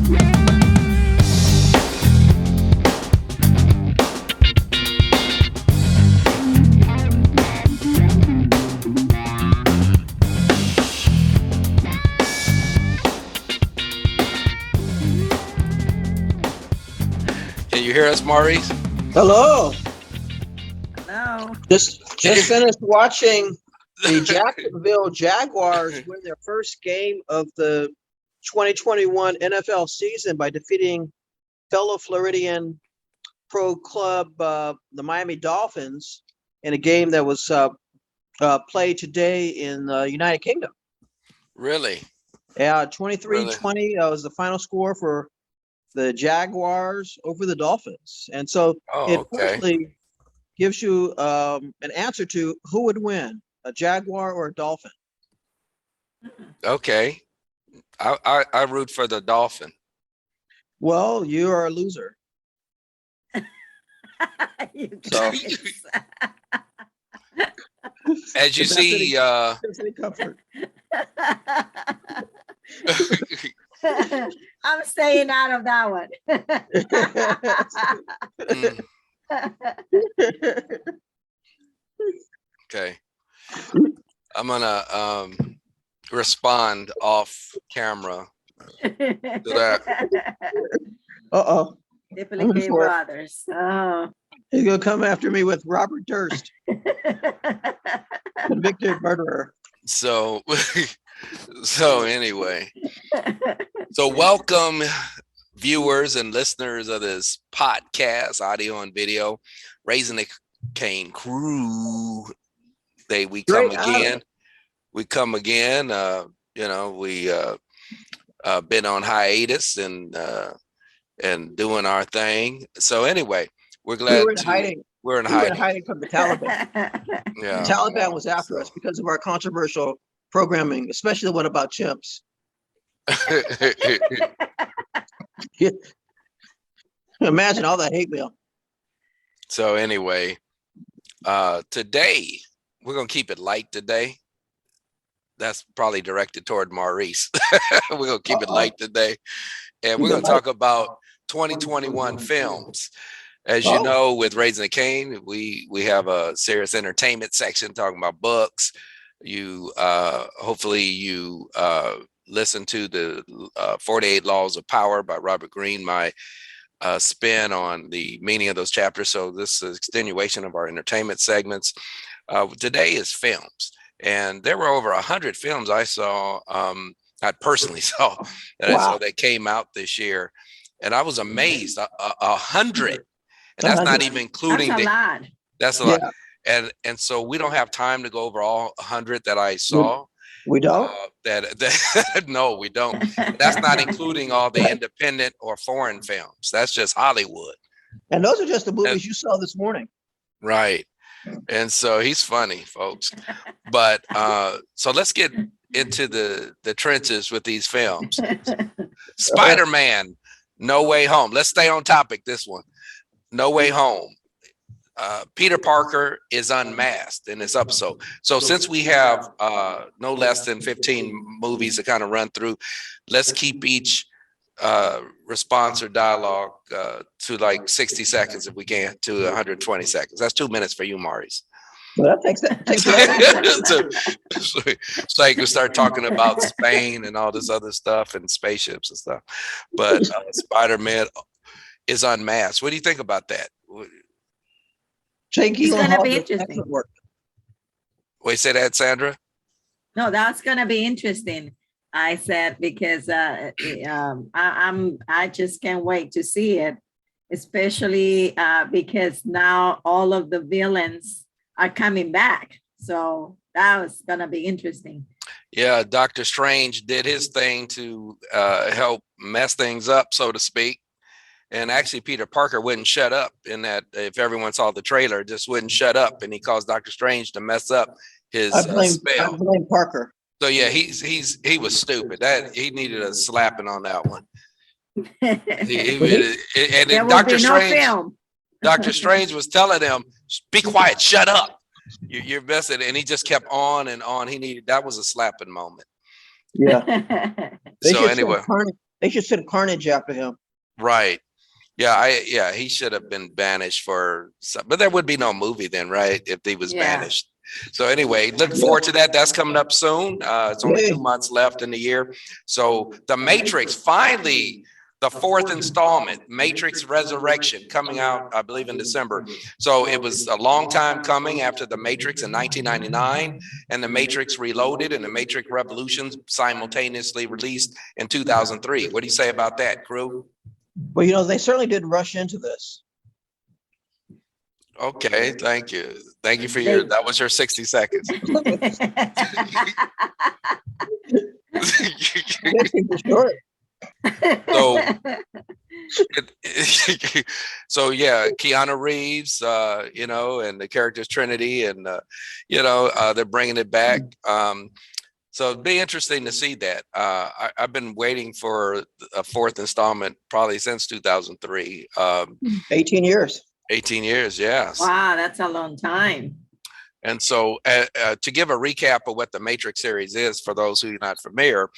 Can you hear us, Maurice? Hello. Hello. Just finished watching the Jacksonville Jaguars win their first game of the 2021 NFL season by defeating fellow Floridian pro club the Miami Dolphins in a game that was played today in the United Kingdom. Really? Yeah, 23-20 was the final score for the Jaguars over the Dolphins. And so it firstly gives you an answer to who would win, a Jaguar or a Dolphin. Okay. I root for the Dolphin. Well, you are a loser. So, as you see, any comfort. I'm staying out of that one. Okay. I'm gonna respond off camera to that. Duplicate brothers. Oh. He's gonna come after me with Robert Durst, convicted murderer. So anyway, so welcome viewers and listeners of this podcast, audio and video, Raising the Cane crew. We come again. We been on hiatus and doing our thing. So anyway, we're glad we're in hiding. We're in hiding from the Taliban. Yeah. The Taliban was after us because of our controversial programming, especially the one about chimps. Imagine all that hate mail. So anyway, today we're gonna keep it light today. That's probably directed toward Maurice. We're gonna keep it light today, and we're gonna talk about 2021 films. As you know, with Raising the Cane, we have a serious entertainment section talking about books. You hopefully you listen to the 48 Laws of Power by Robert Greene, my spin on the meaning of those chapters. So this is extenuation of our entertainment segments. Today is films, and there were over 100 films I saw, I personally saw that came out this year, and I was amazed. 100. And that's not even including that's a lot. That's a lot. And so we don't have time to go over all 100 that I saw. We don't? No, we don't. That's not including all the independent or foreign films. That's just Hollywood. And those are just the movies you saw this morning. Right. And so he's funny, folks. But so let's get into the trenches with these films. SpiderMan, No Way Home. Let's stay on topic this one. No Way Home. Peter Parker is unmasked in this episode. So since we have no less than 15 movies to kind of run through, let's keep each response or dialogue to like 60 seconds if we can, to 120 seconds. That's 2 minutes for you, Maurice. Well, that takes so you can start talking about Spain and all this other stuff and spaceships and stuff. But Spider-Man is unmasked. What do you think about that? It's gonna be interesting. Wait, say that, Sandra? No, that's gonna be interesting. I said because I just can't wait to see it, especially because now all of the villains are coming back. So that was gonna be interesting. Yeah, Dr. Strange did his thing to help mess things up, so to speak. And actually, Peter Parker wouldn't shut up in that. If everyone saw the trailer, just wouldn't shut up, and he caused Dr. Strange to mess up his spell. I blame Parker. So yeah, he was stupid. That he needed a slapping on that one. And then Dr. Strange was telling him, "Be quiet, shut up. You're messing." And he just kept on and on. That was a slapping moment. Yeah. They They should send Carnage after him. Right. Yeah, he should have been banished for some, but there would be no movie then, right? If he was banished. So anyway, looking forward to that. That's coming up soon. It's only 2 months left in the year. So The Matrix, finally, the 4th installment, Matrix Resurrection, coming out, I believe, in December. So it was a long time coming after The Matrix in 1999, and The Matrix Reloaded and The Matrix Revolutions simultaneously released in 2003. What do you say about that, crew? Well, you know, they certainly did rush into this. Okay, thank you. Thank you for that was your 60 seconds. Sure. So, so yeah, Keanu Reeves, you know, and the characters Trinity, and you know, they're bringing it back. So it'd be interesting to see that. I've been waiting for a 4th installment probably since 2003. 18 years. 18 years, yes. Wow, that's a long time. And so to give a recap of what the Matrix series is, for those who are not familiar,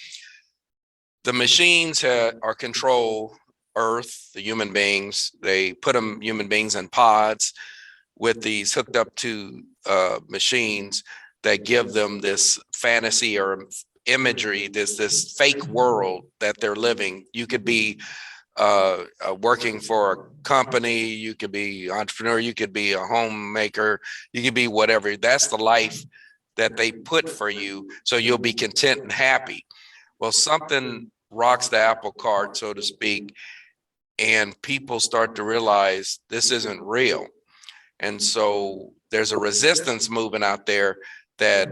the machines are control Earth, the human beings. They put human beings in pods with these hooked up to machines that give them this fantasy or imagery, this fake world that they're living. You could be working for a company, you could be entrepreneur, you could be a homemaker, you could be whatever. That's the life that they put for you, so you'll be content and happy. Well, something rocks the apple cart, so to speak, and people start to realize this isn't real. And so there's a resistance movement out there that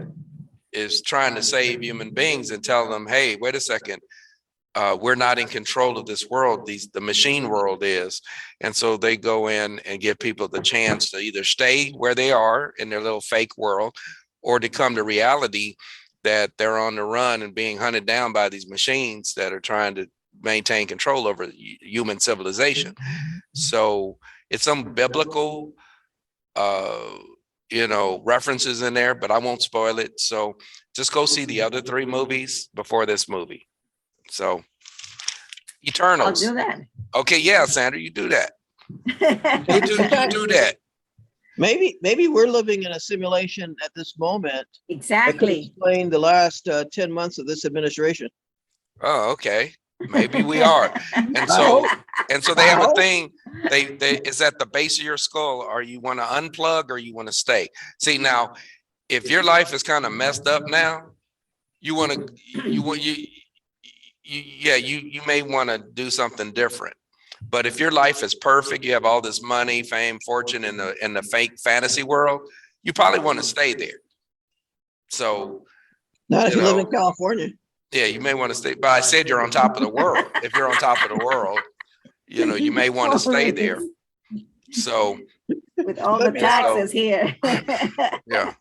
is trying to save human beings and tell them, hey, wait a second, we're not in control of this world. The machine world is. And so they go in and give people the chance to either stay where they are in their little fake world, or to come to reality that they're on the run and being hunted down by these machines that are trying to maintain control over human civilization. So it's some biblical you know, references in there, but I won't spoil it. So just go see the other 3 movies before this movie. So Eternals. I'll do that. Okay, yeah, Sandra, you do that. You do that. Maybe we're living in a simulation at this moment. Exactly. Explain the last 10 months of this administration. Oh, okay. Maybe we are. And so they have a thing. They is at the base of your skull. Or you want to unplug or you want to stay. See, now, if your life is kind of messed up now, you may want to do something different. But if your life is perfect, you have all this money, fame, fortune in the fake fantasy world, you probably want to stay there. So not if you live in California. Yeah, you may want to stay. But I said you're on top of the world. If you're on top of the world, you know, you may want to stay there. So with all the taxes here. Yeah.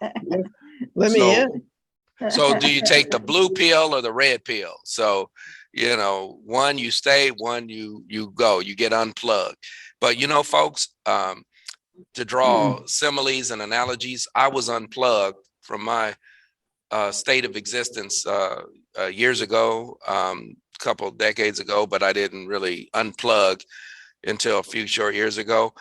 Let me in. So do you take the blue pill or the red pill? So, you know, one you stay, one you go, you get unplugged. But you know, folks, to draw similes and analogies, I was unplugged from my state of existence years ago, a couple of decades ago, but I didn't really unplug until a few short years ago.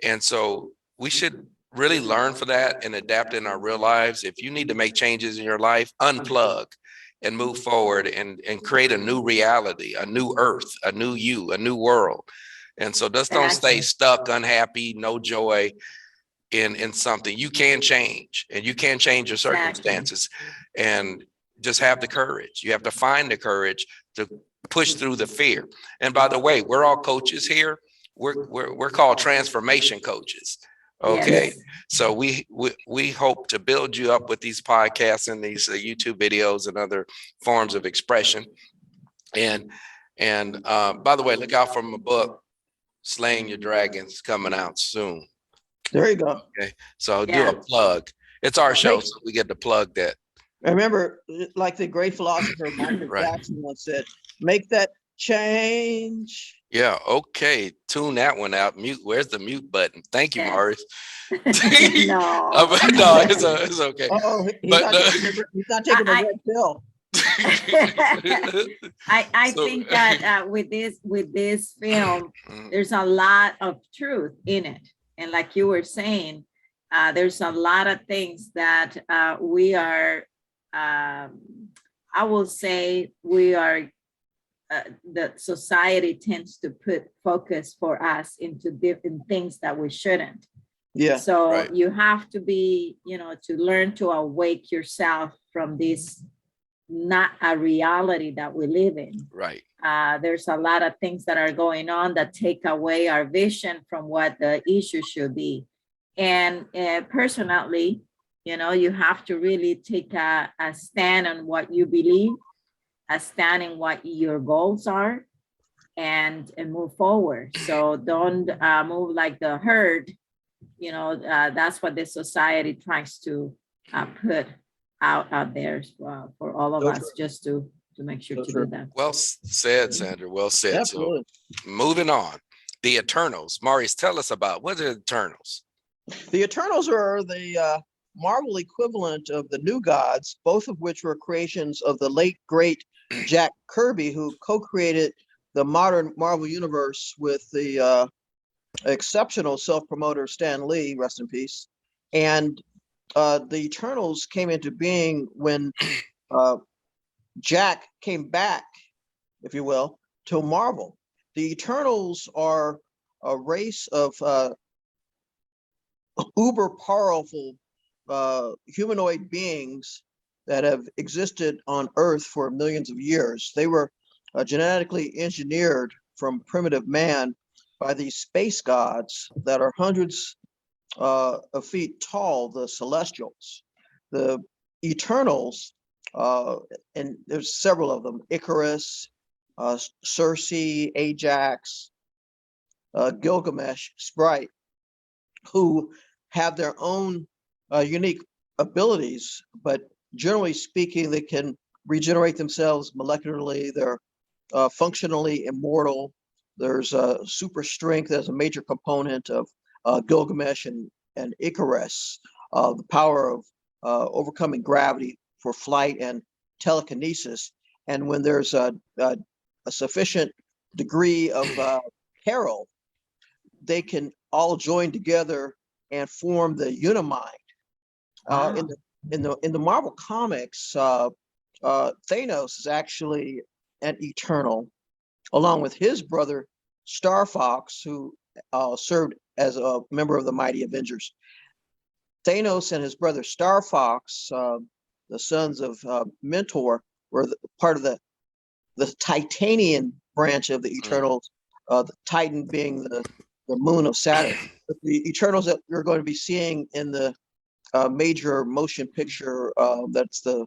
And so we should really learn for that and adapt in our real lives. If you need to make changes in your life, unplug and move forward and create a new reality, a new earth, a new you, a new world. And so just don't stay stuck, unhappy, no joy in something. You can change, and you can change your circumstances, and just have the courage. You have to find the courage to push through the fear. And by the way, we're all coaches here. We're called transformation coaches. Okay. Yes. So we hope to build you up with these podcasts and these YouTube videos and other forms of expression. And by the way, look out for my book, Slaying Your Dragons, coming out soon. There you go. Okay. So do a plug. It's our show, so we get to plug that. I remember, like the great philosopher Michael Jackson once said, make that change. Yeah, okay. Tune that one out. Mute. Where's the mute button? Thank you, Maurice. No, no, it's okay. Oh, he's not taking the red pill. I So, think that with this film, mm, there's a lot of truth in it, and like you were saying, there's a lot of things that we are. I will say we are. The society tends to put focus for us into different things that we shouldn't. Yeah. So right. you have to be, to learn to awake yourself from this not a reality that we live in. Right. There's a lot of things that are going on that take away our vision from what the issue should be. And personally, you have to really take a stand on what you believe, a stand in what your goals are, and move forward. So don't move like the herd. That's what the society tries to put out there for all of So us, true. just to make sure So to true. do that. Well said, Sandra. Well said. So Absolutely. moving on, the Eternals. Maurice, tell us about what are the Eternals? The Eternals are the Marvel equivalent of the New Gods, both of which were creations of the late great Jack Kirby, who co-created the modern Marvel universe with the exceptional self-promoter Stan Lee, rest in peace. And the Eternals came into being when Jack came back, if you will, to Marvel. The Eternals are a race of uber powerful humanoid beings that have existed on Earth for millions of years. They were genetically engineered from primitive man by these space gods that are hundreds of feet tall, the Celestials. The Eternals, and there's several of them: Icarus, Circe, Ajax, Gilgamesh, Sprite, who have their own unique abilities, but generally speaking, they can regenerate themselves molecularly. They're functionally immortal. There's super strength as a major component of Gilgamesh and Icarus, the power of overcoming gravity for flight and telekinesis. And when there's a sufficient degree of peril, they can all join together and form the Unimind. Wow. In the Marvel comics, Thanos is actually an Eternal, along with his brother Star Fox, who served as a member of the Mighty Avengers. Thanos and his brother Star Fox, the sons of Mentor, were part of the Titanian branch of the Eternals, the Titan being the moon of Saturn. But the Eternals that we're going to be seeing in the major motion picture, that's the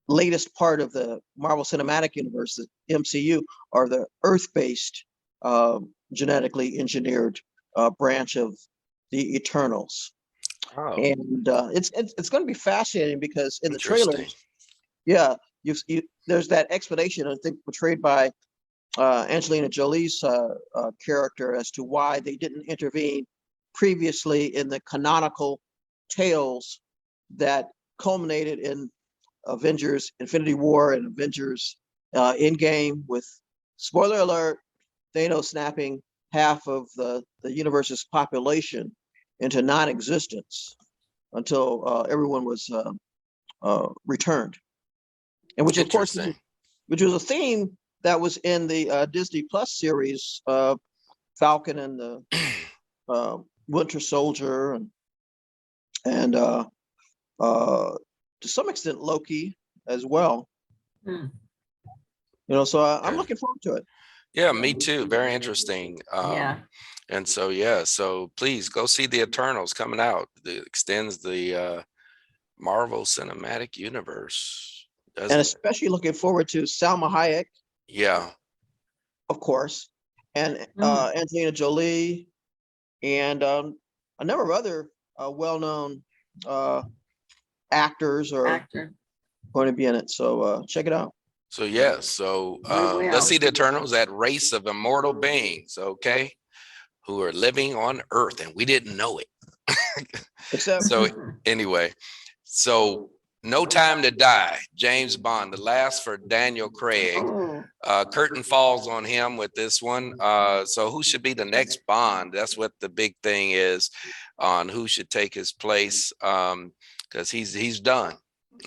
latest part of the Marvel Cinematic Universe, the MCU, are the Earth-based, genetically engineered branch of the Eternals. Oh, And it's going to be fascinating because in the interesting. trailers, yeah, there's that explanation, I think, portrayed by Angelina Jolie's character as to why they didn't intervene previously in the canonical tales that culminated in Avengers Infinity War and Avengers Endgame, with, spoiler alert, Thanos snapping half of the universe's population into non-existence until everyone was returned. And which, of course, Interesting. which was a theme that was in the Disney Plus series, Falcon and the Winter Soldier, and to some extent Loki as well. Hmm. So I'm Okay. looking forward to it. Yeah, me too. Very interesting. Yeah. And so, yeah, so please go see the Eternals coming out. It extends the Marvel Cinematic Universe, And doesn't it? especially looking forward to Salma Hayek, Yeah. of course, and Mm. Angelina Jolie, and a number of other well-known actors are Actor. going to be in it. So check it out. So, yeah. So We will. let's see the Eternals, that race of immortal beings, okay, who are living on Earth, and we didn't know it. Except So, anyway, so No Time to Die, James Bond, the last for Daniel Craig. Oh, Curtain falls on him with this one. So who should be the next Bond? That's what the big thing is on who should take his place. Because he's done.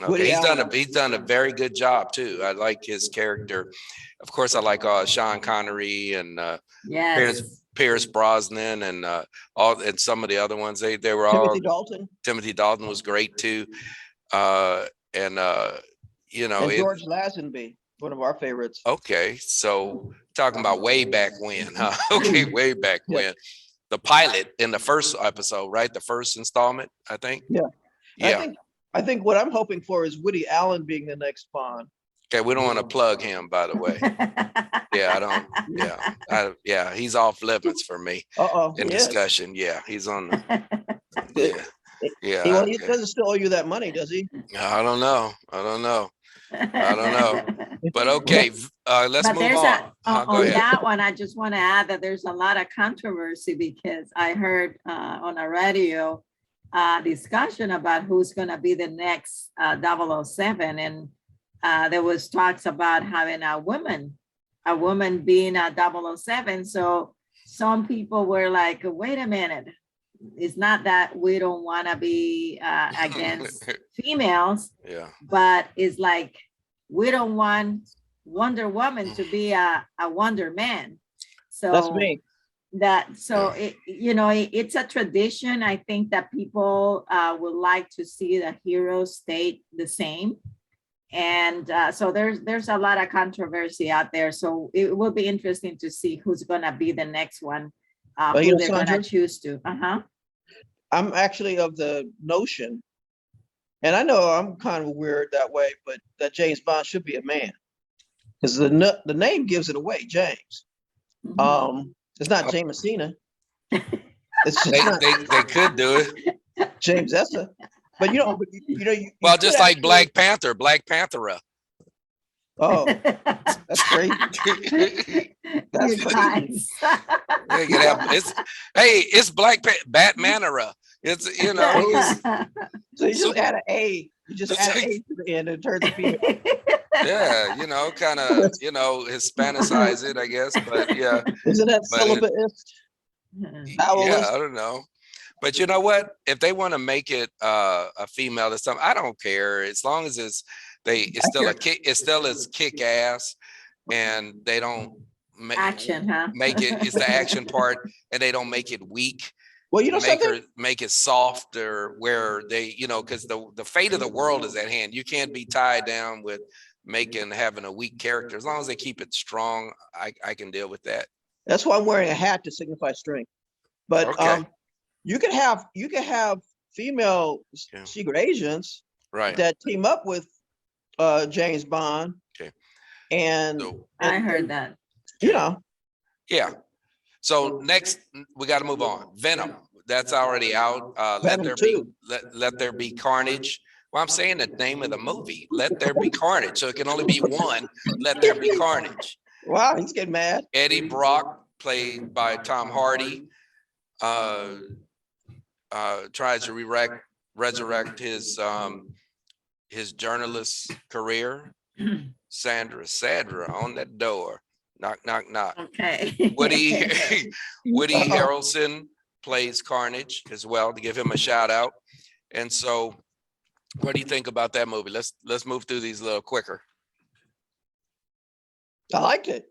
Okay, Woody Allen. he's done a very good job too. I like his character. Of course, I like Sean Connery and yes. Pierce Brosnan and all and some of the other ones. They were all Timothy Dalton Timothy Dalton was great too. And you know and it. George Lazenby, one of our favorites. Okay, so talking about way back when, huh? Okay, way back Yeah. when. The pilot in the first episode, right? The first installment, I think. Yeah. Yeah. I think what I'm hoping for is Woody Allen being the next Bond. Okay, we don't want to plug him, by the way. Yeah, I don't. Yeah, yeah, he's off limits for me in discussion. Yeah, he's on. Yeah, yeah. Well, he doesn't still owe you that money, does he? I don't know. I don't know. But okay, let's But move there's on. on that one, I just want to add that there's a lot of controversy because I heard on a radio discussion about who's going to be the next 007. And there was talks about having a woman being a 007. So some people were like, wait a minute. It's not that we don't want to be against females, Yeah. but it's like we don't want Wonder Woman to be a Wonder Man. So That's me. It's a tradition. I think that people would like to see the heroes stay the same. And so there's a lot of controversy out there. So it will be interesting to see who's going to be the next one, who they're going to choose to. I'm actually of the notion, and I know I'm kind of weird that way, but that James Bond should be a man, because the name gives it away, James. It's not Jamesina. It's just they could do it. James Essa. But well, just like Black Panthera. Oh, that's great. That's crazy. It's Batmanera. It's So you just add an A. You just add an A to the end and it turns a female. Yeah, kind of, Hispanicize it, I guess. But yeah. Isn't that syllabus? Yeah, I don't know. But you know what? If they want to make it a female or something, I don't care. As long as it's still as kick ass, and they don't make it. It's the action part, and they don't make it weak. Well, something? Make it soft, or where they, because the fate of the world is at hand. You can't be tied down with having a weak character. As long as they keep it strong, I can deal with that. That's why I'm wearing a hat to signify strength. But okay. You could have female secret agents, right, that team up with James Bond. Okay. And I heard that. Yeah. So next we got to move on. Venom, that's already out. Let there be Carnage. Well, I'm saying the name of the movie. Let there be Carnage. So it can only be one. Let there be Carnage. Wow, he's getting mad. Eddie Brock, played by Tom Hardy, tries to resurrect his journalist career. Sandra on that door. Knock, knock, knock. Okay. Woody Harrelson plays Carnage as well, to give him a shout out. And so, what do you think about that movie? Let's move through these a little quicker. I liked it.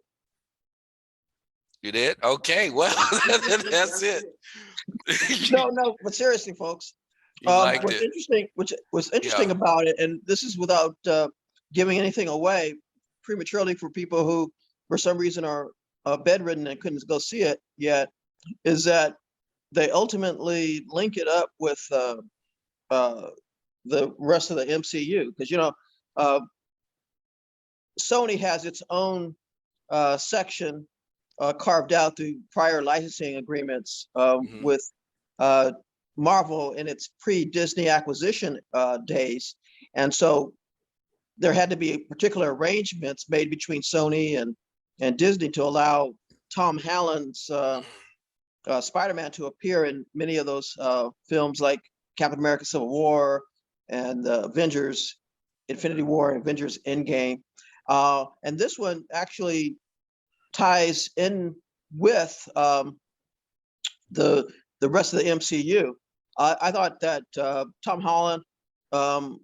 You did? Okay, well, that's it. No, but seriously, folks, what's interesting about it, and this is without giving anything away prematurely for people who, for some reason, are bedridden and couldn't go see it yet, is that they ultimately link it up with the rest of the MCU, because Sony has its own section carved out through prior licensing agreements with Marvel in its pre-Disney acquisition days, and so there had to be particular arrangements made between Sony and Disney to allow Tom Holland's Spider-Man to appear in many of those films, like Captain America: Civil War and the Avengers, Infinity War, and Avengers Endgame. And this one actually ties in with the rest of the MCU. I thought that Tom Holland, who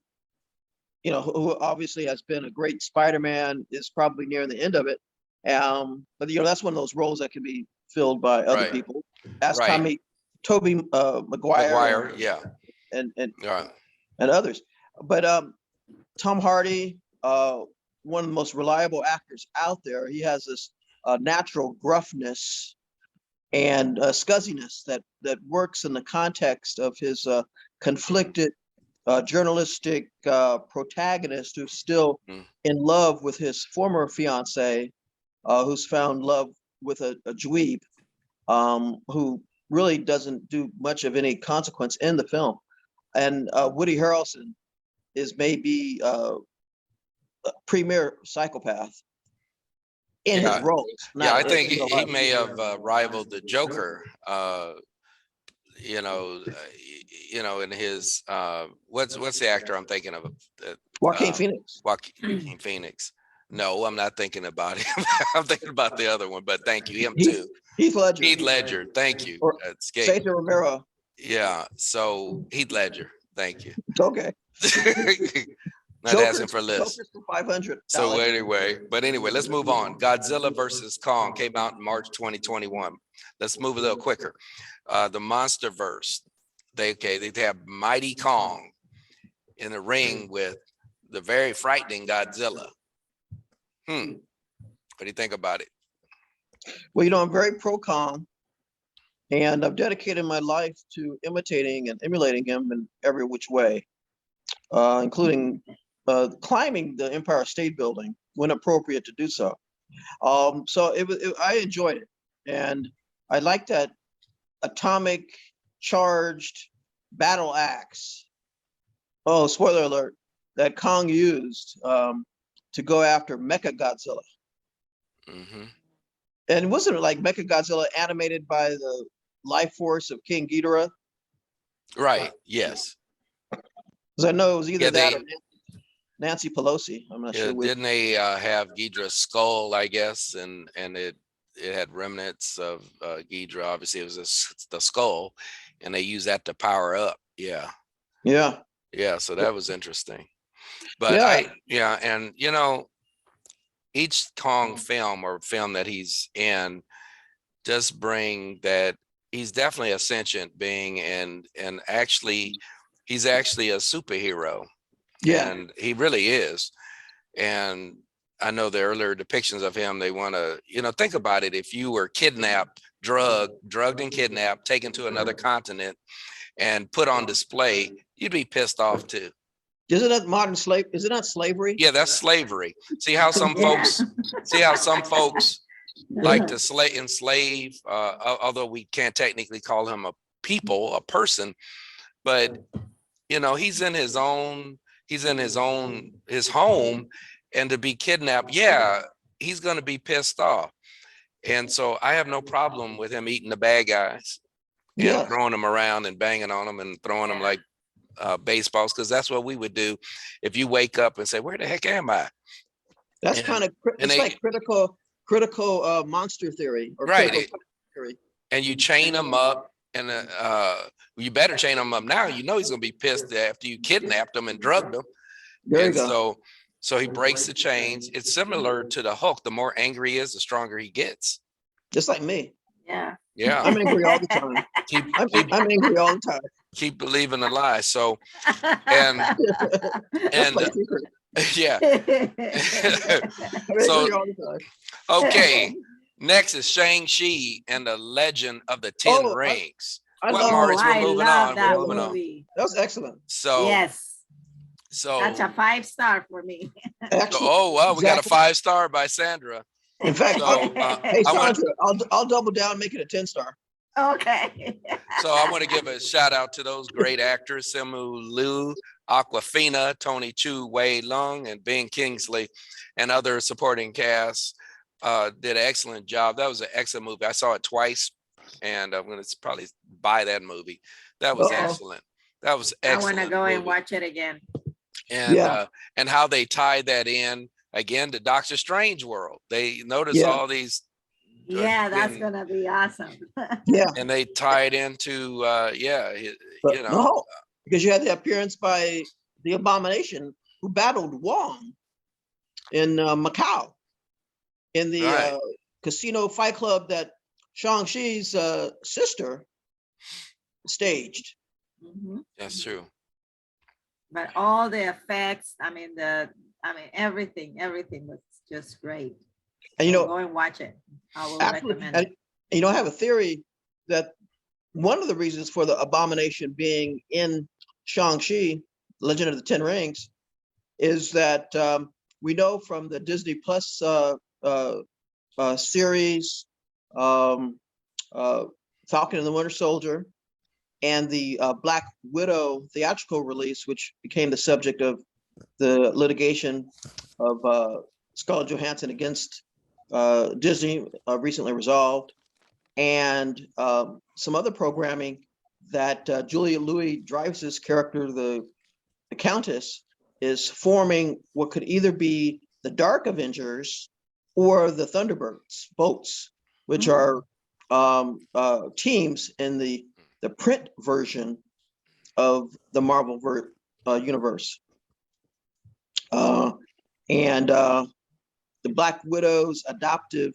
obviously has been a great Spider-Man, is probably near the end of it. But that's one of those roles that can be filled by other Right. people. As Right. Toby Maguire, Yeah. and Right. others. But Tom Hardy, one of the most reliable actors out there. He has this natural gruffness and scuzziness that works in the context of his conflicted journalistic protagonist who's still in love with his former fiance, who's found love with a dweeb, who really doesn't do much of any consequence in the film. And Woody Harrelson is maybe a premier psychopath in his Yeah. roles. Yeah, I not think in real he life. may have rivaled the Joker. You know, in his what's the actor I'm thinking of? Joaquin Phoenix. Joaquin Phoenix. No, I'm not thinking about him. I'm thinking about the other one. But thank you, him Heath, too. Heath Ledger. Heath Ledger. Thank you. Or Escape. Cesar Romero. Yeah. So Heath Ledger. Thank you. Okay. Not asking for lists. Joker's for 500. So anyway, let's move on. Godzilla versus Kong came out in March 2021. Let's move a little quicker. The MonsterVerse. They have Mighty Kong in the ring with the very frightening Godzilla. What do you think about it? Well, I'm very pro Kong, and I've dedicated my life to imitating and emulating him in every which way, including climbing the Empire State Building when appropriate to do so. So I enjoyed it, and I like that atomic charged battle axe. Oh, spoiler alert! That Kong used to go after Mecha Godzilla. And wasn't it like Mecha Godzilla animated by the life force of King Ghidorah? Right. Yes. Because I know it was either that or Nancy Pelosi. I'm not sure which. Didn't they have Ghidra's skull, I guess, and it had remnants of Ghidra. Obviously, it was the skull, and they used that to power up. Yeah. So that was interesting. But and each Kong film or film that he's in does bring that he's definitely a sentient being, and actually he's actually a superhero. Yeah. And he really is. And I know the earlier depictions of him, they want to, think about it. If you were kidnapped, drugged and kidnapped, taken to another continent and put on display, you'd be pissed off too. Isn't that modern slave? Is it not slavery? Yeah, that's slavery. See how some folks like to enslave, although we can't technically call him a person, but he's in his home, and to be kidnapped, he's going to be pissed off. And so I have no problem with him eating the bad guys and throwing them around and banging on them and throwing them like baseballs, because that's what we would do if you wake up and say, where the heck am I? That's kind of like critical monster theory, or right. Theory. And you chain them up, and you better chain him up now. He's going to be pissed after you kidnapped him and drugged him. There you go. So he breaks the chains. It's similar to the Hulk. The more angry he is, the stronger he gets. Just like me. Yeah. I'm angry all the time. I'm angry all the time. Keep believing the lie. So, and yeah. So, okay. Next is Shang-Chi and the Legend of the Ten Rings. Maurice, we're moving on. That was excellent. So that's a 5-star for me. We got a 5-star by Sandra. In fact, hey Sandra, I'll double down, make it a 10-star. Okay. So I want to give a shout out to those great actors: Simu Liu, Awkwafina, Tony Chu, Wei Lung, and Ben Kingsley, and other supporting cast. Did an excellent job. That was an excellent movie. I saw it twice, and I'm going to probably buy that movie. That was excellent. That was I want to excellent go and movie. watch it again. And Yeah. and how they tie that in again to Doctor Strange world. They notice Yeah. all these Yeah, that's and, gonna be awesome. Yeah. and they tie it into But you know, no, because you had the appearance by the Abomination, who battled Wong in Macau in the right. casino fight club that Shang-Chi's sister staged. Mhm. That's true. But all the effects, everything was just great. And So go and watch it. I will absolutely, recommend and it. I have a theory that one of the reasons for the Abomination being in Shang-Chi, Legend of the Ten Rings, is that we know from the Disney Plus series, um, Falcon and the Winter Soldier, and the Black Widow theatrical release, which became the subject of the litigation of Scarlett Johansson against Disney, recently resolved, and some other programming that Julia Louis-Dreyfus's character, the Countess, is forming what could either be the Dark Avengers or the Thunderbirds boats, which are teams in the print version of the Marvel universe. And the Black Widow's adoptive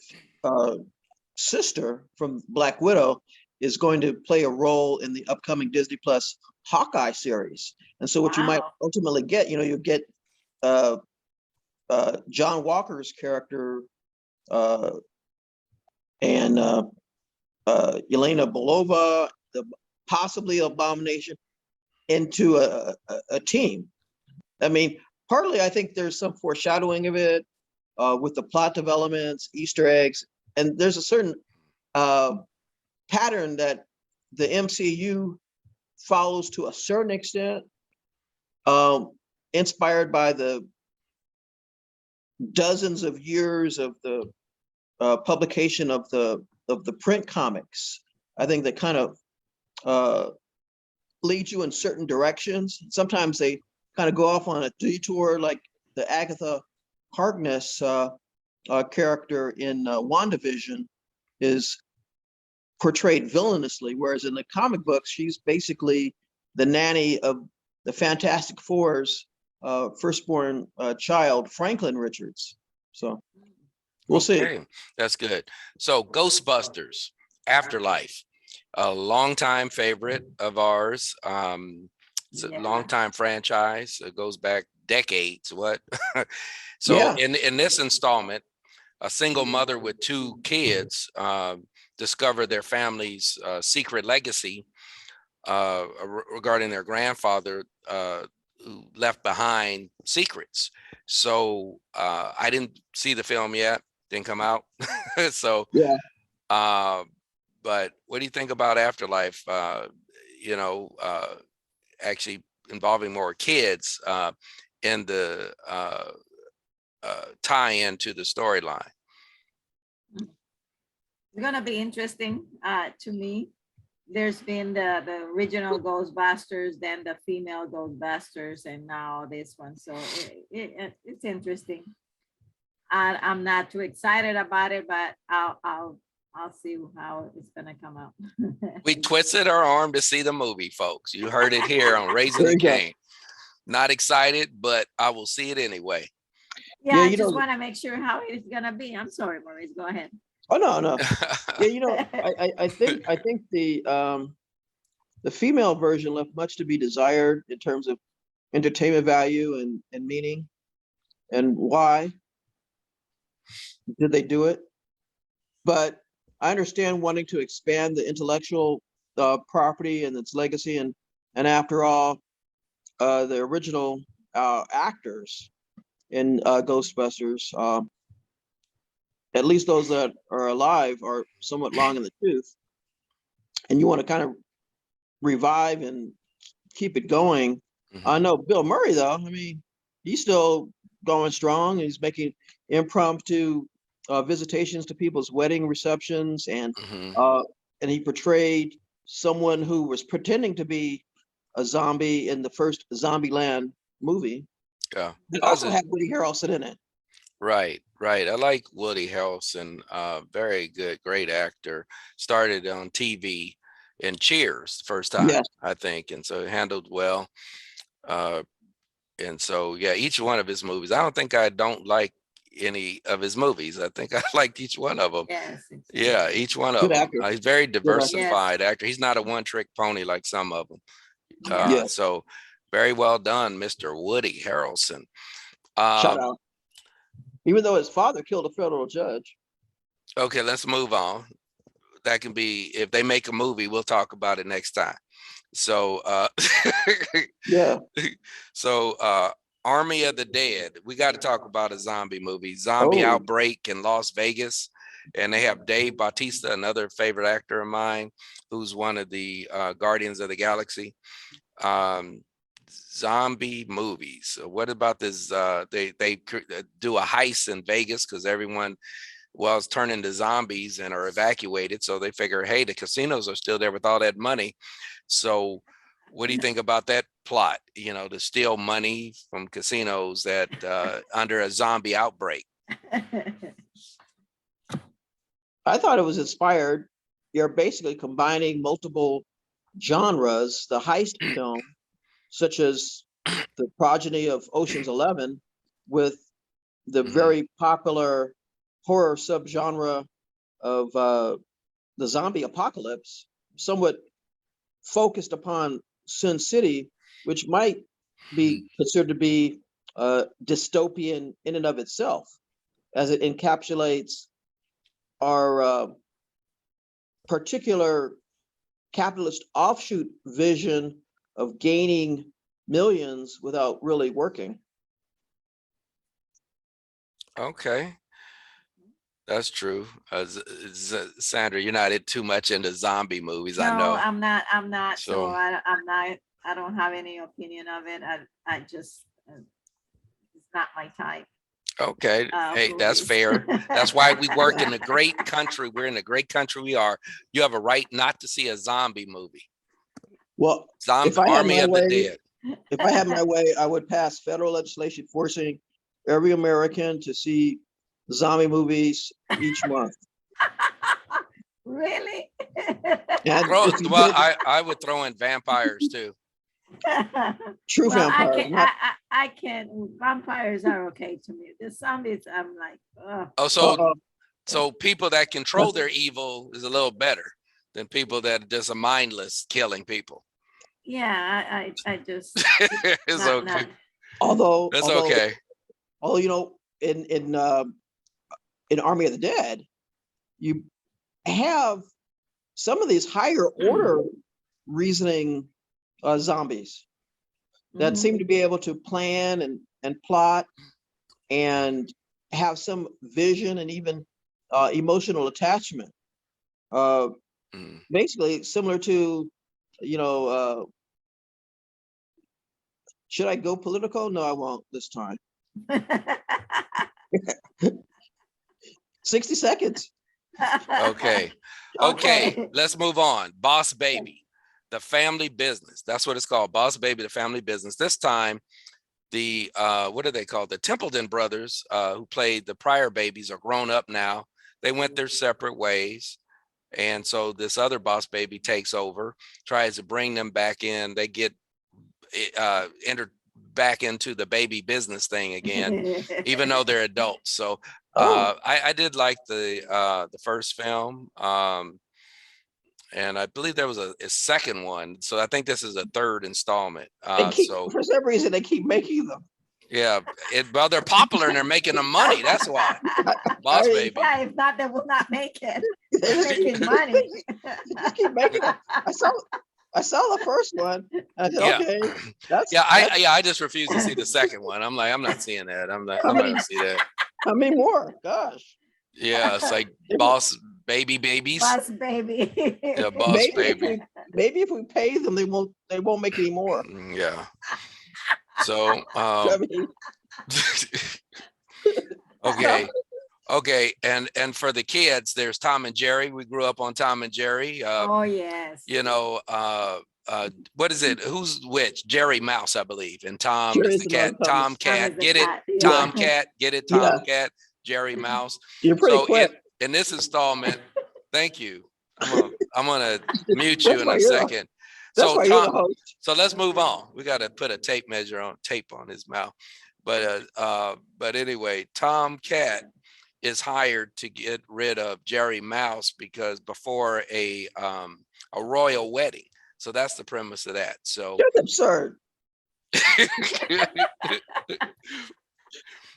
sister from Black Widow is going to play a role in the upcoming Disney Plus Hawkeye series. And so what you might Wow. ultimately get, you'll get John Walker's character and Yelena Belova, the possibly Abomination, into a team. I mean, partly I think there's some foreshadowing of it with the plot developments, Easter eggs, and there's a certain pattern that the MCU follows to a certain extent, inspired by the dozens of years of the publication of the print comics. I think that kind of leads you in certain directions. Sometimes they kind of go off on a detour, like the Agatha Harkness character in WandaVision is portrayed villainously, whereas in the comic books, she's basically the nanny of the Fantastic Four's firstborn child, Franklin Richards. So we'll see. Okay, that's good. So Ghostbusters Afterlife, a longtime favorite of ours. It's a Yeah. longtime franchise. It goes back decades. What? So Yeah. in this installment, a single mother with two kids discover their family's secret legacy regarding their grandfather who left behind secrets. So I didn't see the film yet, didn't come out. So, Yeah. but what do you think about Afterlife? Actually involving more kids in the tie into the storyline. It's gonna be interesting to me. There's been the original Ghostbusters, then the female Ghostbusters, and now this one. So it's interesting. I'm not too excited about it, but I'll see how it's gonna come out. We twisted our arm to see the movie, folks. You heard it here on Raising There the you go. Cane. Not excited, but I will see it anyway. Yeah, Yeah, I you just know- want to make sure how it's gonna be. I'm sorry, Maurice. Go ahead. Oh no. Yeah, I think the female version left much to be desired in terms of entertainment value and meaning. And why did they do it? But I understand wanting to expand the intellectual property and its legacy. And after all, the original actors in Ghostbusters, at least those that are alive, are somewhat long in the tooth. And you want to kind of revive and keep it going. I know Bill Murray, though. I mean, he's still going strong. He's making impromptu visitations to people's wedding receptions, and he portrayed someone who was pretending to be a zombie in the first Zombieland movie. Yeah. It How's also it? had Woody Harrelson in it. Right, right. I like Woody Harrelson. Very good, great actor. Started on TV in Cheers first time, Yes. I think, and so handled well. Uh, and so yeah, each one of his movies. I don't think I don't like any of his movies. I think I liked each one of them. Yes, Yeah, exactly. each one of Good them. actor. He's very Good actor. Yes, diversified actor. He's not a one-trick pony like some of them. yeah. Yes. So very well done, Mr. Woody Harrelson. Shout Um, out. Even though his father killed a federal judge. okay, let's move on. That can be, if they make a movie, we'll talk about it next time. So Yeah. so Army of the Dead. We got to talk about a zombie movie, Zombie Oh, Outbreak in Las Vegas. And they have Dave Bautista, another favorite actor of mine, who's one of the Guardians of the Galaxy. Um, zombie movies. So what about this? They do a heist in Vegas because everyone is turned into zombies and are evacuated. So they figure, hey, the casinos are still there with all that money. So what do you think about that plot? You know, to steal money from casinos that under a zombie outbreak. I thought it was inspired. You're basically combining multiple genres, the heist film, such as the progeny of Ocean's 11, with the Mhm. very popular horror subgenre of the zombie apocalypse, somewhat focused upon Sin City, which might be considered to be dystopian in and of itself, as it encapsulates our particular capitalist offshoot vision of gaining millions without really working. Okay, that's true. Sandra, you're not too much into zombie movies, I No, know. I'm not. So So I'm not, I don't have any opinion of it. I just, it's not my type okay, of hey, that's movies. fair. That's why we work in a great country. We're in a great country. We are. You have a right not to see a zombie movie. Well, if Zombie I had Army my of the way, Dead. if I had my way, I would pass federal legislation forcing every American to see zombie movies each month. Really? And if you Well, did it, I would throw in vampires too. true Well, vampires, not I can, vampires are okay to me. The zombies, I'm like, oh, Oh, uh, so people that control their evil is a little better than people that are just mindless killing people. yeah, I just, It's not, okay. not. although That's although okay. although you know in Army of the Dead, you have some of these higher order reasoning zombies that Mhm. seem to be able to plan and plot and have some vision and even emotional attachment. Uh, Mm. Basically, similar to, you know, should I go political? No, I won't this time. 60 seconds. Okay. Okay. Let's move on. Boss Baby, the family business. That's what it's called. Boss Baby, the family business. This time, the what are they called? The Templeton brothers, who played the prior babies, are grown up now. They went their separate ways. And so this other boss baby takes over, tries to bring them back in. They get entered back into the baby business thing again, even though they're adults. So Oh, I did like the first film. And I believe there was a second one. So I think this is a third installment. they keep, So for some reason, they keep making them. yeah, well, they're popular and they're making them money. That's why. Boss I Baby. Yeah, if not, they will not make it. they They're just keep, making money. they just keep making them. I saw the first one. And I said, Yeah. okay, that's Yeah, that's I just refuse to see the second one. I'm like, I'm not seeing that. how I'm not many gonna see that. how many more? Gosh, Yeah, it's like If- boss babies. Boss Baby. Yeah, boss maybe if baby. we maybe if we pay them, they won't make any more. Yeah. So I mean, okay. Okay. And for the kids, there's Tom and Jerry. We grew up on Tom and Jerry. Oh, yes. You know, what is it? Who's which? Jerry Mouse, I believe, and Tom is Jerry's the the cat. Tom. Tomcat, get it? Yeah. Tomcat, get it? Yeah. Tomcat, Jerry Mouse. You're pretty So quick. in this installment, thank you. I'm gonna mute you That's in why a you're second. That's So why you're the Tom, host. so let's move on. We got to put a tape on his mouth. But anyway, Tomcat is hired to get rid of Jerry Mouse because before a royal wedding. So that's the premise of that. So That's absurd. Who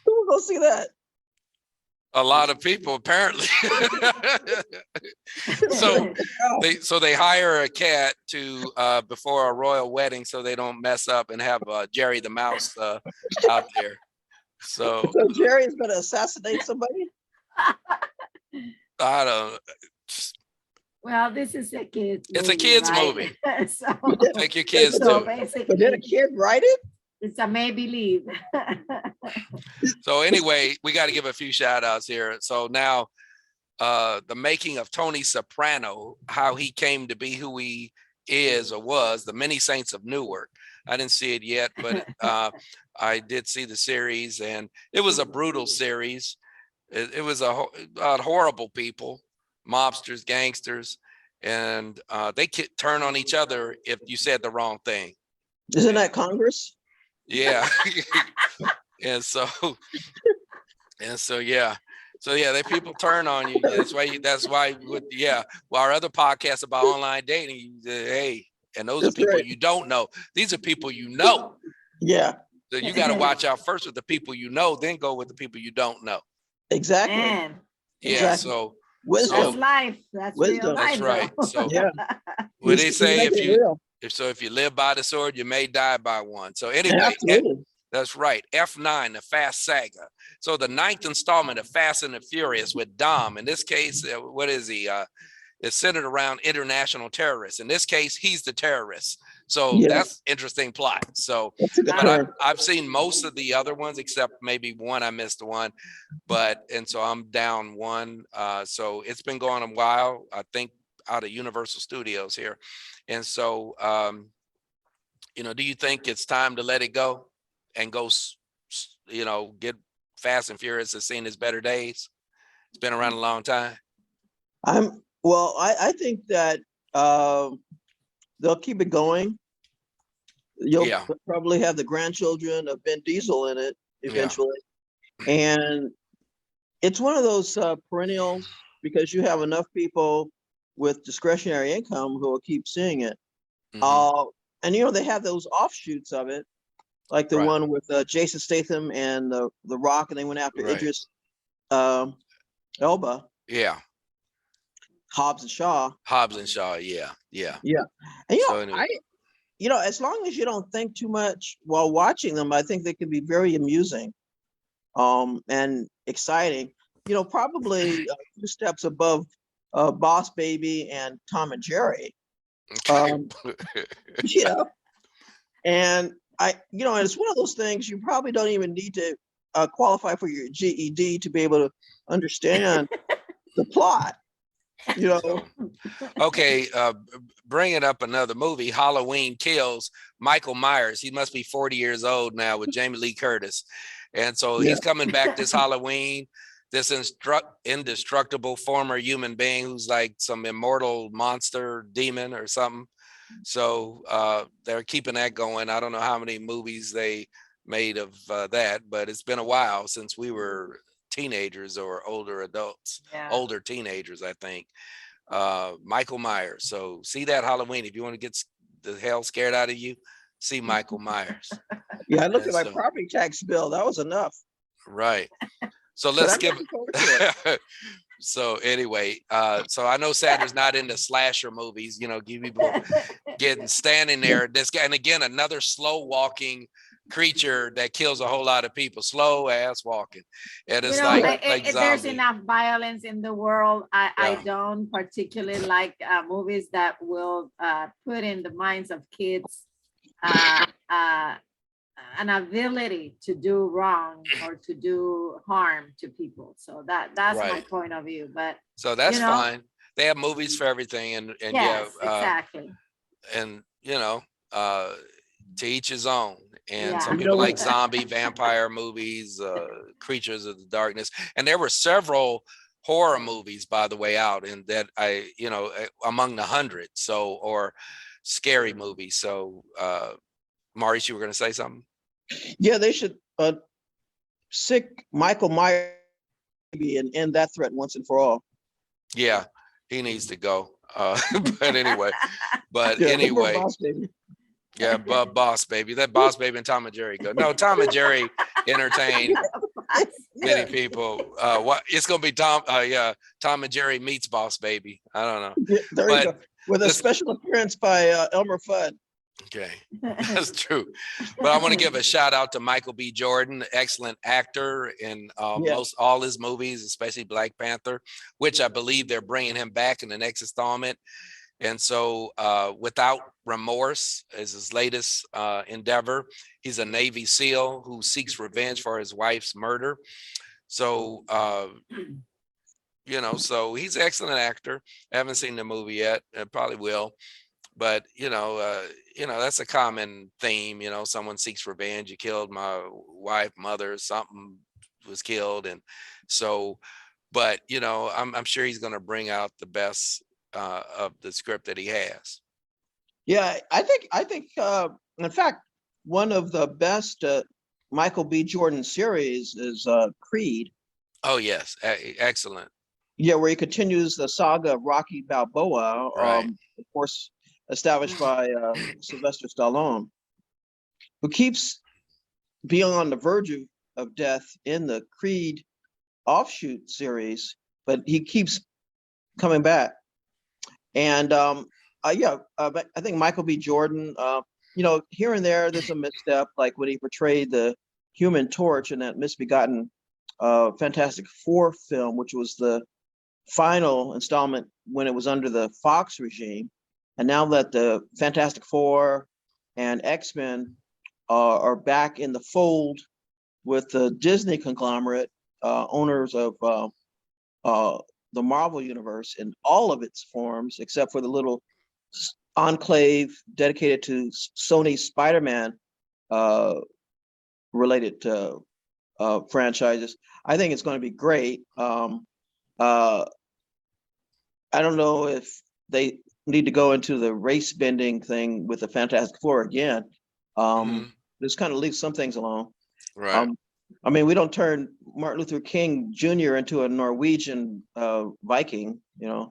will go see that? a lot of people apparently. so they hire a cat to before a royal wedding so they don't mess up and have Jerry the Mouse out there. So Jerry's going to assassinate somebody? I don't. Well, this is a kid's movie. It's a kid's right? movie. So, Take your kids so to it. But did a basically, kid write it? it's a may-believe. So anyway, we got to give a few shout outs here. So now the making of Tony Soprano, how he came to be who he is or was, the Many Saints of Newark. I didn't see it yet, but I did see the series, and it was a brutal series. It was about horrible people, mobsters, gangsters, and they could turn on each other if you said the wrong thing. Isn't that Congress? Yeah. and so yeah. So yeah, they people turn on you. That's why while our other podcasts about online dating, hey, and those That's are people right. you don't know. These are people you know. Yeah, So you got to watch out first with the people you know, then go with the people you don't know. exactly. Man, Yeah. Exactly. So Wisdom. that's life. That's Wisdom. real life. That's right. though. So Yeah. what they say, make it real. if you live by the sword, you may die by one. So anyway, Absolutely. that's right. F9, the Fast Saga. So the 9th installment of Fast and the Furious with Dom. In this case, what is he? It's centered around international terrorists. In this case, he's the terrorist. So Yeah. that's interesting plot. So, That's a good but term. I've seen most of the other ones except maybe one. I missed one, and so I'm down one. So it's been going a while. I think out of Universal Studios here, and so do you think it's time to let it go and go? Get Fast and Furious has seen its better days. It's been around a long time. I think that they'll keep it going. You'll probably have the grandchildren of Vin Diesel in it eventually. And it's one of those perennials because you have enough people with discretionary income who will keep seeing it. Mhm. And they have those offshoots of it, like the Right. one with Jason Statham and the Rock, and they went after Right. Idris Elba, Yeah. Hobbs and Shaw. Yeah. And So anyway. as long as you don't think too much while watching them, I think they can be very amusing, and exciting. Probably a few steps above Boss Baby and Tom and Jerry. And and it's one of those things you probably don't even need to qualify for your GED to be able to understand the plot. Okay, bringing up another movie, Halloween Kills. Michael Myers, he must be 40 years old now with Jamie Lee Curtis. And so he's coming back this Halloween, this indestructible former human being who's like some immortal monster demon or something. So they're keeping that going. I don't know how many movies they made of that, but it's been a while since we were teenagers or older adults, older teenagers, I think. Michael Myers. So see that Halloween. If you want to get the hell scared out of you, see Michael Myers. I looked at my property tax bill. That was enough. Right. So let's give So anyway, so I know Saturn's not into slasher movies, give people standing there. This guy, and again, another slow walking creature that kills a whole lot of people, slow ass walking. And it's like there's enough violence in the world. I don't particularly like movies that will put in the minds of kids an ability to do wrong or to do harm to people. So that's my point of view. But so that's fine. They have movies for everything, and yes, exactly. And you know, to each his own. And Yeah. some You know people like what? zombie, vampire movies, creatures of the darkness. And there were several horror movies, by the way, out, and that among the hundred. So, or scary movies. So, Maurice, you were going to say something? Yeah, they should sick Michael Myers and end that threat once and for all. Yeah, he needs to go. But anyway, but Yeah, look for a anyway, boss baby. yeah, Boss Baby, that Boss Baby and Tom and Jerry go. No, Tom and Jerry entertain many Yeah, people. What it's gonna be Tom and Jerry meets Boss Baby. I don't know, yeah, there you but go. With a this special appearance by Elmer Fudd. okay, that's true. But I want to give a shout out to Michael B. Jordan, excellent actor in Yeah, most all his movies, especially Black Panther, which I believe they're bringing him back in the next installment. And so, Without Remorse is his latest endeavor. He's a Navy SEAL who seeks revenge for his wife's murder. So, so he's an excellent actor. I haven't seen the movie yet. I probably will. But that's a common theme. Someone seeks revenge. You killed my wife, mother, something was killed, and so. But I'm sure he's going to bring out the best of the script that he has. yeah. I think. In fact, one of the best Michael B. Jordan series is Creed. Oh yes, excellent. Yeah, where he continues the saga of Rocky Balboa, Right. of course, established by Sylvester Stallone, who keeps being on the verge of death in the Creed offshoot series, but he keeps coming back. And I think Michael B. Jordan, here and there, there's a misstep, like when he portrayed the Human Torch in that misbegotten Fantastic Four film, which was the final installment when it was under the Fox regime. And now that the Fantastic Four and X-Men are back in the fold with the Disney conglomerate, owners of the Marvel universe in all of its forms, except for the little enclave dedicated to Sony SpiderMan related franchises. I think it's going to be great. Uh, I don't know if they need to go into the race bending thing with the Fantastic Four again. Mhm. Just kind of leave some things alone. Right. Um, I mean, we don't turn Martin Luther King Jr. into a Norwegian Viking. Yeah.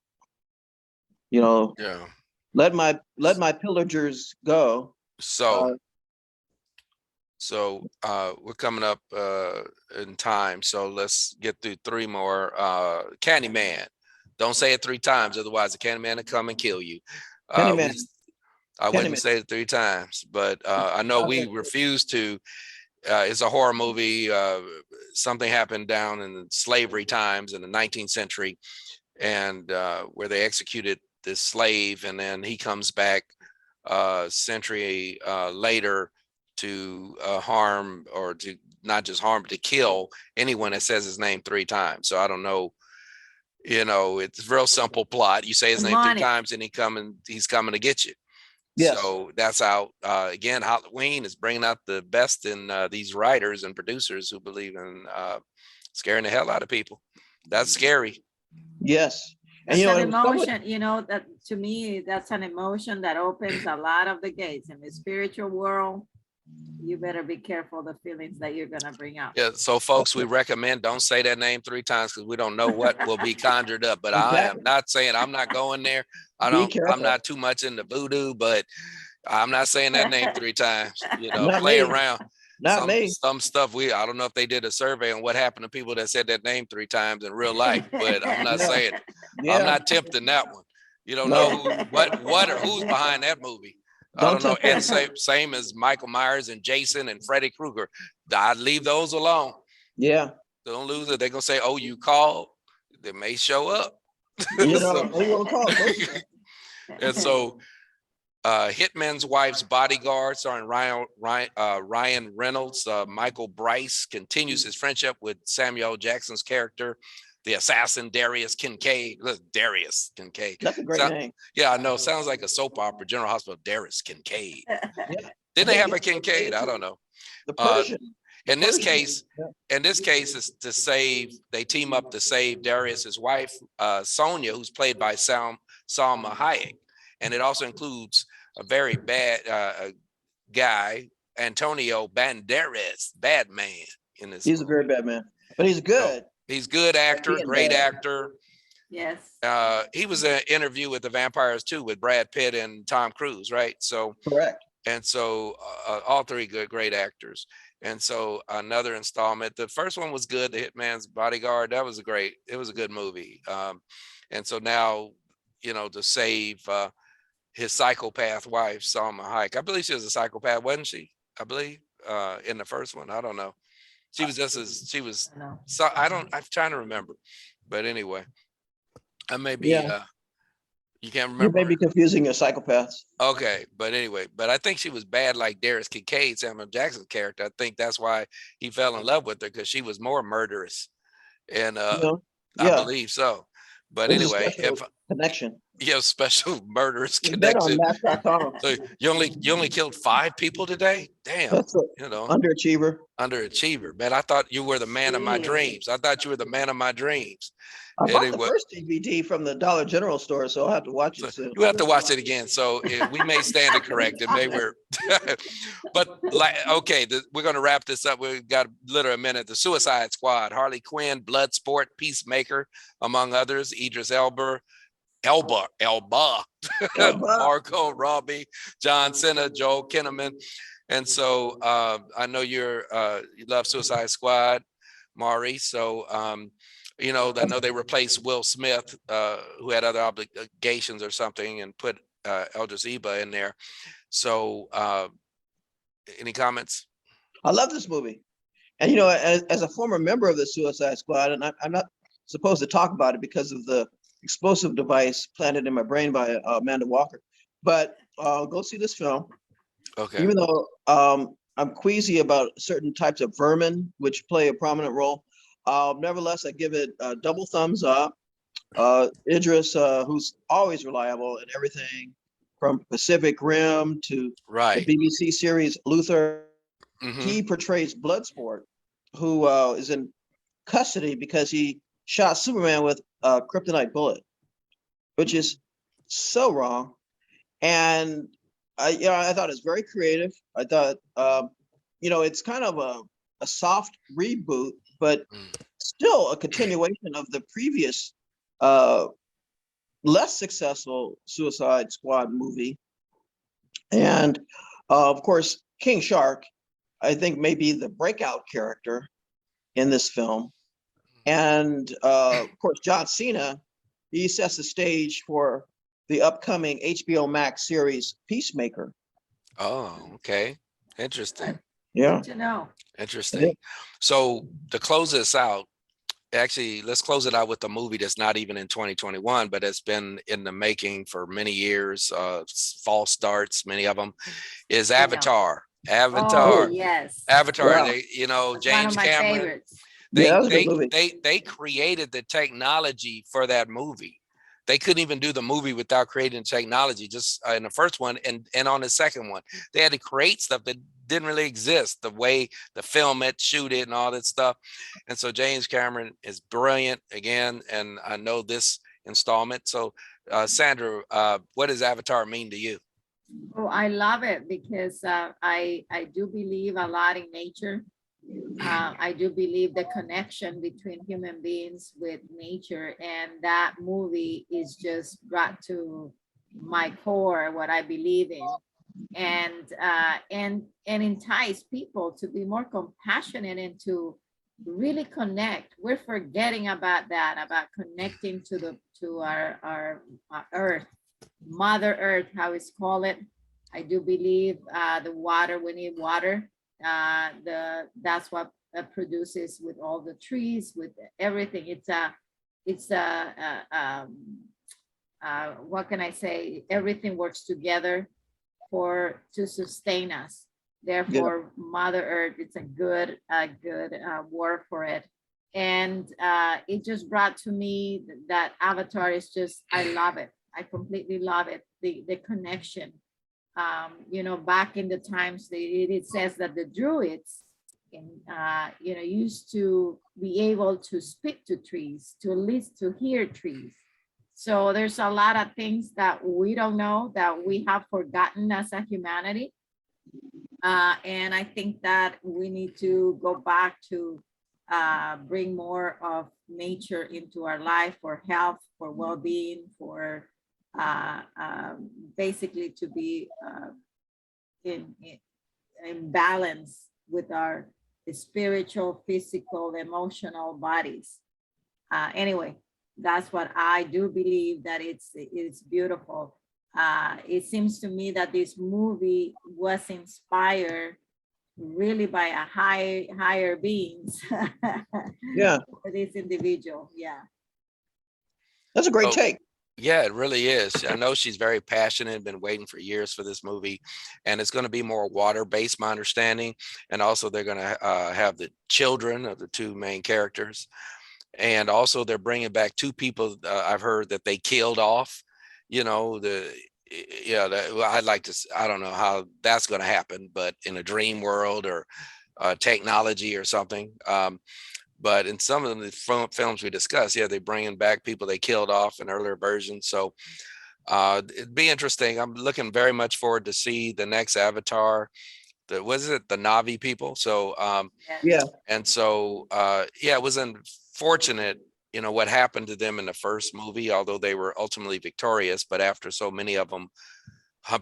Let my pillagers go. So Uh, we're coming up in time. So let's get through three more. Candyman. Don't say it three times, otherwise the Candyman will come and kill you. Candyman, I wouldn't Candyman. say it three times, but I know we Okay. refuse to. It's a horror movie. Something happened down in slavery times in the 19th century, and where they executed this slave, and then he comes back a century later to harm, or to not just harm, but to kill anyone that says his name three times. So I don't know. It's a real simple plot. You say his name three Demonic. times, and he's coming to get you. Yes. So that's out. Again, Halloween is bringing out the best in these writers and producers who believe in scaring the hell out of people. That's scary. Yes. And It's an it was somewhat, emotion, that to me, that's an emotion that opens a lot of the gates in the spiritual world. You better be careful the feelings that you're gonna bring out. Yeah. So, folks, we recommend don't say that name three times because we don't know what will be conjured up. But I am exactly. not saying I'm not going there. Be I'm careful. not too much into voodoo, but I'm not saying that name three times. Not Play me. around. Not me. Some stuff I don't know if they did a survey on what happened to people that said that name three times in real life, but I'm not Yeah. saying I'm Yeah. not tempting that one. You don't know No. what or who's behind that movie. I Don't don't know. tempt And me. same as Michael Myers and Jason and Freddy Krueger. I'd leave those alone. Yeah. Don't lose it. They're gonna say, "Oh, you called." They may show up. So, They will call close. and so Hitman's Wife's Bodyguard, starring Ryan Reynolds. Michael Bryce continues his friendship with Samuel Jackson's character, the assassin Darius Kincaid. Look, Darius Kincaid. That's a great So, name. yeah, I know. Sounds like a soap opera. General Hospital, Darius Kincaid. Yeah. Didn't they have a Kincaid? I don't know. The Persian. In this Persian. case, is to save. They team up to save Darius's wife, Sonia, who's played by Salma Hayek, and it also includes a very bad guy, Antonio Banderas, bad man in this. He's a very bad man, but he's good. So, he's good actor, great actor. Yes. He was in an interview with the Vampires too, with Brad Pitt and Tom Cruise, right? So Correct. and so all three great actors. And so another installment. The first one was good. The Hitman's Bodyguard. It was a good movie. And so now, to save his psychopath wife, Salma Hayek. I believe she was a psychopath, wasn't she? I believe in the first one. I don't know. She was I'm trying to remember. But anyway, I may be you can't remember. You may be confusing your psychopaths. Okay, but anyway, I think she was bad like Darius Kincaid, Samuel Jackson's character. I think that's why he fell in love with her, because she was more murderous. And I believe so. But anyway, if connection. Special murderous You bet on connection. Match.com. So you only killed 5 people today? Damn. That's underachiever. Underachiever. Man, I thought you were the man of my dreams. I thought you were the man of my dreams. I bought the first DVD from the Dollar General store, so I'll have to watch it soon. You have to watch it again. So we may stand to correct it. Maybe but okay, we're going to wrap this up. We've got literally a minute. The Suicide Squad, Harley Quinn, Bloodsport, Peacemaker, among others, Idris Elba, Margot Robbie, John Cena, Joel Kinnaman. And so I know you love Suicide Squad, Maurice. So I know they replaced Will Smith, who had other obligations or something, and put Idris Elba in there. So any comments? I love this movie. And, as a former member of the Suicide Squad, and I'm not supposed to talk about it because of the explosive device planted in my brain by Amanda Walker, but go see this film. Okay. Even though I'm queasy about certain types of vermin, which play a prominent role, nevertheless, I give it a double thumbs up. Idris, who's always reliable in everything from Pacific Rim to the BBC series Luther. Mm-hmm. He portrays Bloodsport, who is in custody because he shot Superman with a kryptonite bullet, which is so wrong. And I thought it was very creative. I thought, it's kind of a soft reboot, but still a continuation of the previous, less successful Suicide Squad movie. And of course, King Shark, I think, may be the breakout character in this film. And of course, John Cena, he sets the stage for the upcoming HBO Max series Peacemaker. Oh, okay. Interesting. Yeah. Good to know. Interesting. So to close this out, actually, let's close it out with a movie that's not even in 2021, but it's been in the making for many years. False starts, many of them, is Avatar. Avatar. Oh, yes. Avatar. Wow. James one of my Cameron. favorites. They created the technology for that movie. They couldn't even do the movie without creating technology, just in the first one and on the second one. They had to create stuff that didn't really exist, the way the film it, shoot it, and all that stuff. And so James Cameron is brilliant again, and I know this installment. So Sandra, what does Avatar mean to you? Oh, I love it because I do believe a lot in nature. I do believe the connection between human beings with nature, and that movie is just brought to my core what I believe in, and entice people to be more compassionate and to really connect. We're forgetting about that, about connecting to our earth, Mother Earth, how it's called it. I do believe the water, we need water. That's what produces with all the trees, with everything. What can I say? Everything works together to sustain us. Therefore, Mother Earth, it's a good word for it. And it just brought to me that Avatar is just, I love it. I completely love it. The connection. Back in the times, it says that the Druids, used to be able to speak to trees, to at least to hear trees. So there's a lot of things that we don't know, that we have forgotten as a humanity. And I think that we need to go back to bring more of nature into our life for health, for well-being, for basically to be in balance with our spiritual, physical, emotional bodies. Anyway, that's what I do believe, that it's beautiful. It seems to me that this movie was inspired really by a higher beings. Yeah, For this individual. Yeah. that's a great Oh, take. yeah, it really is. I know she's very passionate, been waiting for years for this movie, and it's going to be more water-based, my understanding. And also they're going to have the children of the two main characters. And also they're bringing back two people I've heard that they killed off, well, I'd like to, I don't know how that's going to happen, but in a dream world or technology or something. But in some of the films we discussed, yeah, they're bringing back people they killed off in earlier versions. So it'd be interesting. I'm looking very much forward to see the next Avatar. Was it the Navi people? So Yeah, and so it was unfortunate, what happened to them in the first movie, although they were ultimately victorious. But after so many of them,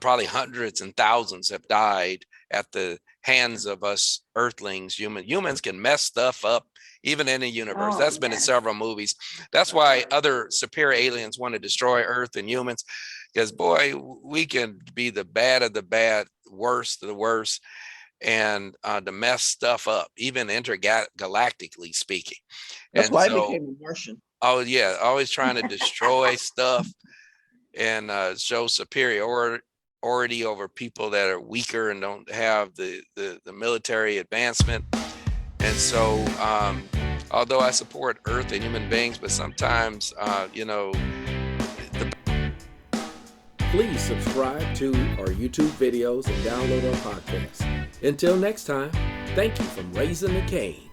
probably hundreds and thousands, have died at the hands of us Earthlings. Humans can mess stuff up even in the universe. Oh, That's been in yes. several movies. That's why other superior aliens want to destroy Earth and humans, because boy, we can be the bad of the bad, worst of the worst, and to mess stuff up, even intergalactically speaking. that's And why I so, became a Martian. oh yeah, always trying to destroy stuff and show superiority over people that are weaker and don't have the military advancement. And so although I support Earth and human beings, but sometimes Please subscribe to our YouTube videos and download our podcast. Until next time, thank you from Raising the Cane.